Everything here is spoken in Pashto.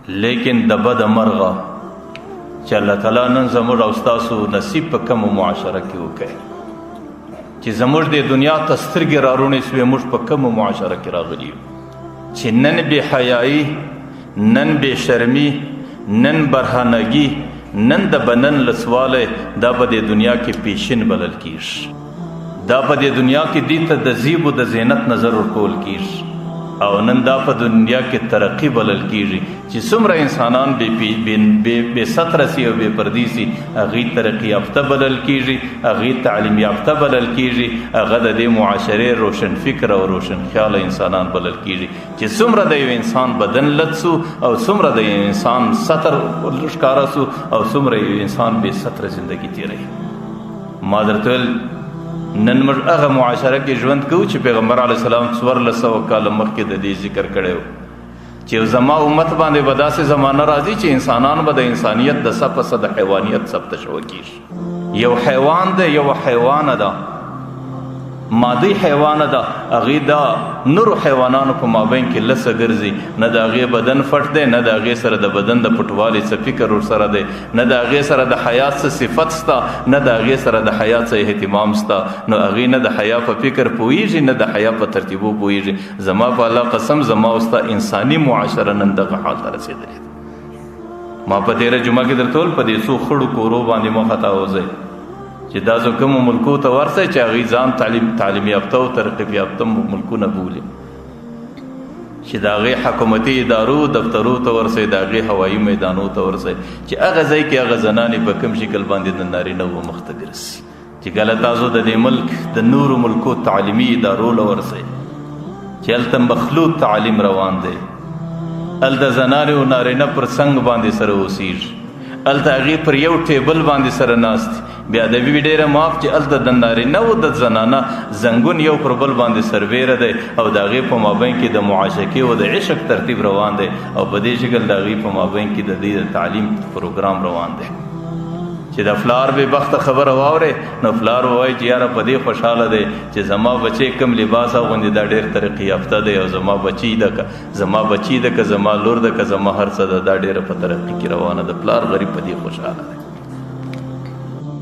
لیکن د بد مرغه چې الله تعالی نن زموږ او ستاسو نصیب په کومه معاشره کې وکړي چې زموږ د دنیا ته سترګې راروڼې سوې موږ په کومه معاشره کې راغلي یو چې نن بې حیایي، نن بې شرمي، نن برهنګي، نن د بنن لسوالی دا په دې دنیا کې پیشن بلل کیږي، دا په دې دنیا کې دې ته د زیب و د زینت نظر ورکول کیږي، او نن دا په دنیا کې ترقی بلل کیږي چې څومره انسانان بې ستره سي او بې پردي سي هغې ترقی یافته بلل کیږي، هغې تعلیم یافته بلل کیږي، هغه د دې معاشرې روشن فکر او روشن خیاله انسانان بلل کیږي چې څومره د یو انسان بدن لد سو او څومره د یو انسان ستر ښکاره سو او څومره یو انسان بې ستره زندگی تیروي. ما درته ویل نن موږ هغه معاشره کې ژوند کوو چې پیغمبر علیه السلام 1400 کاله مخکې د دې ذکر کړی و چې زما امت باندې به داسې زمانه راځي چې انسانان به د انسانیت د څه په څه د حیوانیت څه تشوه کېږي. یو حیوان دی، یو حیوانه ده، مادي حیوانه ده، هغې د نورو حیوانانو په مابین کې لسه ګرځي، نه د هغې بدن فټ دی، نه د هغې سره د بدن د پټوالي څه فکر ورسره دی، نه د هغې سره د حیا څه صفت سته، نه د هغې سره د حیا څه اهتمام سته، نو هغې نه د حیا په فکر پوهېږي، نه د حیا په ترتیبو پوهېږي. زما په الله قسم زما او ستا انساني معاشره نن دغه حال ته رسېدلې ده. ما په تېره جمعه کې درته ویل په دې څو خړو کورو باندې مه خطاوځئ چې دا زه کومو ملکو ته ورسئ چې هغوی ځان تعلیم یافته او ترقیب یافته ملکونه بولي، چې د هغې حکومتي ادارو دفترو ته ورسئ، د هغې هوایي میدانو ته ورسئ چې هغه ځای کې هغه زنانې په کوم شکل باندې د نارینه و مخ ته ګرځي، چې کله تاسو د دې ملک د نورو ملکو تعلیمي ادارو له ورسئ چې هلته مخلوط تعلیم روان دی، هلته زنانې و نارینه پر څنګ باندې سره اوسېږي، هلته هغې پر یو ټیبل باندې سره ناست دي. بیا د وی ډیره معاف چې هلته د نارینه و د زنانه زنګون یو پر بل باندې سربیره دی او د هغې په مابین کې د معاشقې و د عشق ترتیب روان دی او په دې شکل د هغې په مابین کې د دې د تعلیم پروګرام روان دی چې د فلار بې بخته خبره واورې نو فلار ووایي چې یاره په دې خوشحاله دی چې زما بچی کم لباس اغوندي دا ډېر ترقي یافته دی او زما بچی ده که زما لور ده که زما هر څه ده دا ډېره په ترقي کې روانه ده. پلار غریب په دې خوشحاله دی.